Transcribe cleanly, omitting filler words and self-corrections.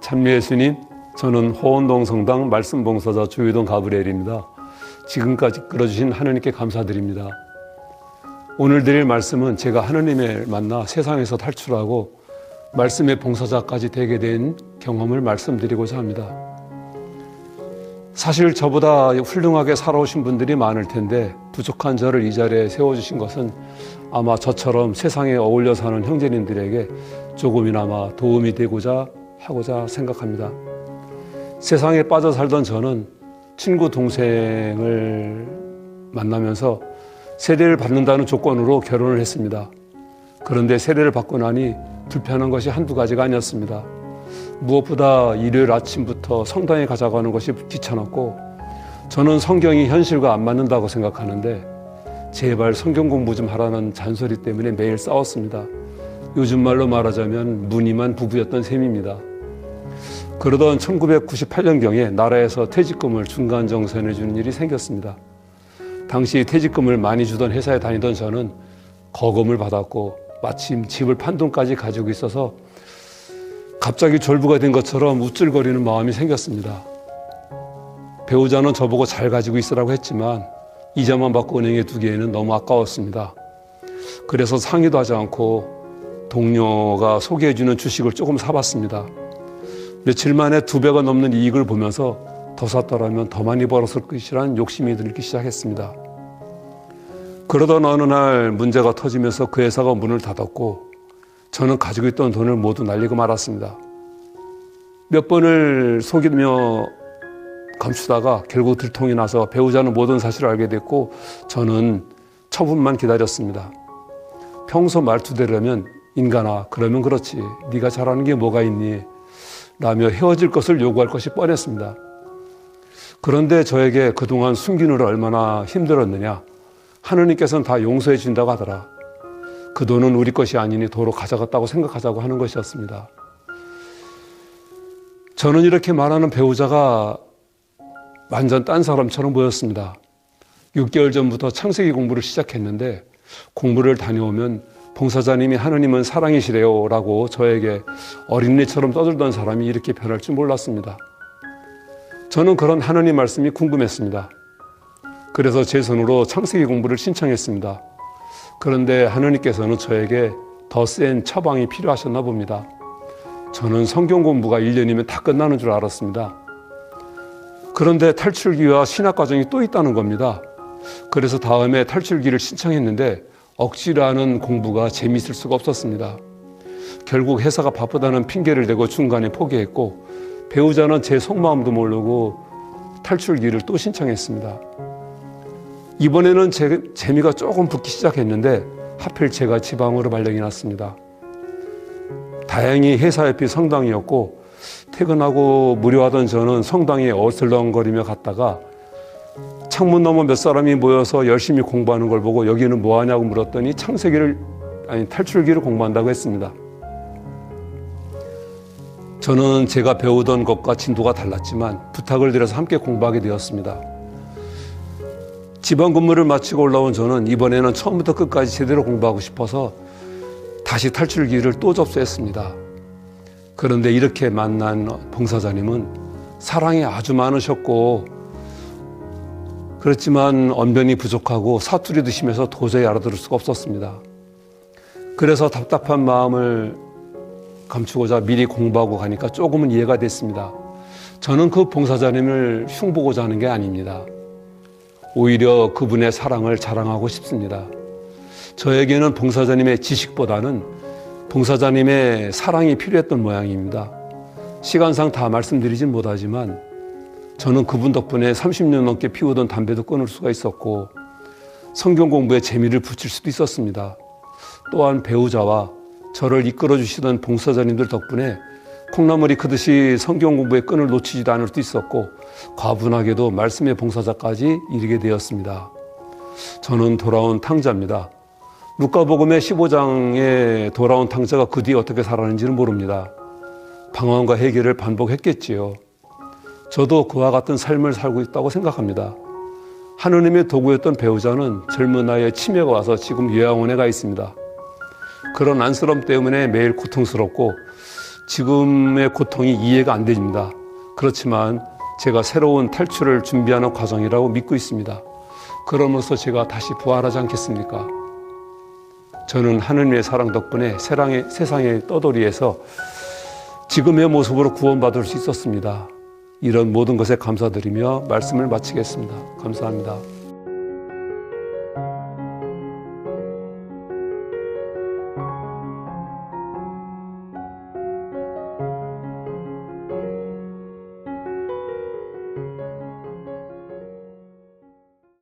찬미 예수님, 저는 호원동 성당 말씀봉사자 조유동 가브리엘입니다. 지금까지 끌어주신 하나님께 감사드립니다. 오늘 드릴 말씀은 제가 하나님을 만나 세상에서 탈출하고 말씀의 봉사자까지 되게 된 경험을 말씀드리고자 합니다. 사실 저보다 훌륭하게 살아오신 분들이 많을 텐데 부족한 저를 이 자리에 세워주신 것은 아마 저처럼 세상에 어울려 사는 형제님들에게 조금이나마 도움이 되고자 하고자 생각합니다. 세상에 빠져 살던 저는 친구 동생을 만나면서 세례를 받는다는 조건으로 결혼을 했습니다. 그런데 세례를 받고 나니 불편한 것이 한두 가지가 아니었습니다. 무엇보다 일요일 아침부터 성당에 가자고 하는 것이 귀찮았고, 저는 성경이 현실과 안 맞는다고 생각하는데 제발 성경 공부 좀 하라는 잔소리 때문에 매일 싸웠습니다. 요즘 말로 말하자면 무늬만 부부였던 셈입니다. 그러던 1998년경에 나라에서 퇴직금을 중간 정산해 주는 일이 생겼습니다. 당시 퇴직금을 많이 주던 회사에 다니던 저는 거금을 받았고 마침 집을 판 돈까지 가지고 있어서 갑자기 졸부가 된 것처럼 우쭐거리는 마음이 생겼습니다. 배우자는 저보고 잘 가지고 있으라고 했지만 이자만 받고 은행에 두기에는 너무 아까웠습니다. 그래서 상의도 하지 않고 동료가 소개해주는 주식을 조금 사봤습니다. 며칠 만에 2배가 넘는 이익을 보면서 더 샀더라면 더 많이 벌었을 것이라는 욕심이 들기 시작했습니다. 그러던 어느 날 문제가 터지면서 그 회사가 문을 닫았고 저는 가지고 있던 돈을 모두 날리고 말았습니다. 몇 번을 속이며 감추다가 결국 들통이 나서 배우자는 모든 사실을 알게 됐고 저는 처분만 기다렸습니다. 평소 말투대로라면 인간아, 그러면 그렇지, 네가 잘하는 게 뭐가 있니? 라며 헤어질 것을 요구할 것이 뻔했습니다. 그런데 저에게 그동안 숨기느라 얼마나 힘들었느냐, 하느님께서는 다 용서해 준다고 하더라. 그 돈은 우리 것이 아니니 도로 가져갔다고 생각하자고 하는 것이었습니다. 저는 이렇게 말하는 배우자가 완전 딴 사람처럼 보였습니다. 6개월 전부터 창세기 공부를 시작했는데 공부를 다녀오면 봉사자님이 하느님은 사랑이시래요 라고 저에게 어린애처럼 떠들던 사람이 이렇게 변할 줄 몰랐습니다. 저는 그런 하느님 말씀이 궁금했습니다. 그래서 제 손으로 창세기 공부를 신청했습니다. 그런데 하느님께서는 저에게 더 센 처방이 필요하셨나 봅니다. 저는 성경 공부가 1년이면 다 끝나는 줄 알았습니다. 그런데 탈출기와 신학과정이 또 있다는 겁니다. 그래서 다음에 탈출기를 신청했는데 억지로 하는 공부가 재미있을 수가 없었습니다. 결국 회사가 바쁘다는 핑계를 대고 중간에 포기했고 배우자는 제 속마음도 모르고 탈출기를 또 신청했습니다. 이번에는 재미가 조금 붙기 시작했는데 하필 제가 지방으로 발령이 났습니다. 다행히 회사 옆이 성당이었고 퇴근하고 무료하던 저는 성당에 어슬렁거리며 갔다가 창문 너머 몇 사람이 모여서 열심히 공부하는 걸 보고 여기는 뭐 하냐고 물었더니 탈출기를 공부한다고 했습니다. 저는 제가 배우던 것과 진도가 달랐지만 부탁을 드려서 함께 공부하게 되었습니다. 지방 근무를 마치고 올라온 저는 이번에는 처음부터 끝까지 제대로 공부하고 싶어서 다시 탈출기를 또 접수했습니다. 그런데 이렇게 만난 봉사자님은 사랑이 아주 많으셨고 그렇지만 언변이 부족하고 사투리도 심해서 도저히 알아들을 수가 없었습니다. 그래서 답답한 마음을 감추고자 미리 공부하고 가니까 조금은 이해가 됐습니다. 저는 그 봉사자님을 흉보고자 하는 게 아닙니다. 오히려 그분의 사랑을 자랑하고 싶습니다. 저에게는 봉사자님의 지식보다는 봉사자님의 사랑이 필요했던 모양입니다. 시간상 다 말씀드리진 못하지만 저는 그분 덕분에 30년 넘게 피우던 담배도 끊을 수가 있었고 성경 공부에 재미를 붙일 수도 있었습니다. 또한 배우자와 저를 이끌어 주시던 봉사자님들 덕분에 콩나물이 크듯이 성경 공부의 끈을 놓치지도 않을 수 있었고 과분하게도 말씀의 봉사자까지 이르게 되었습니다. 저는 돌아온 탕자입니다. 루카복음의 15장에 돌아온 탕자가 그 뒤에 어떻게 살았는지는 모릅니다. 방황과 해결을 반복했겠지요. 저도 그와 같은 삶을 살고 있다고 생각합니다. 하느님의 도구였던 배우자는 젊은 나이에 치매가 와서 지금 요양원에 가 있습니다. 그런 안쓰러움 때문에 매일 고통스럽고 지금의 고통이 이해가 안 됩니다. 그렇지만 제가 새로운 탈출을 준비하는 과정이라고 믿고 있습니다. 그러면서 제가 다시 부활하지 않겠습니까? 저는 하느님의 사랑 덕분에 세상의 떠돌이에서 지금의 모습으로 구원받을 수 있었습니다. 이런 모든 것에 감사드리며 말씀을 마치겠습니다. 감사합니다.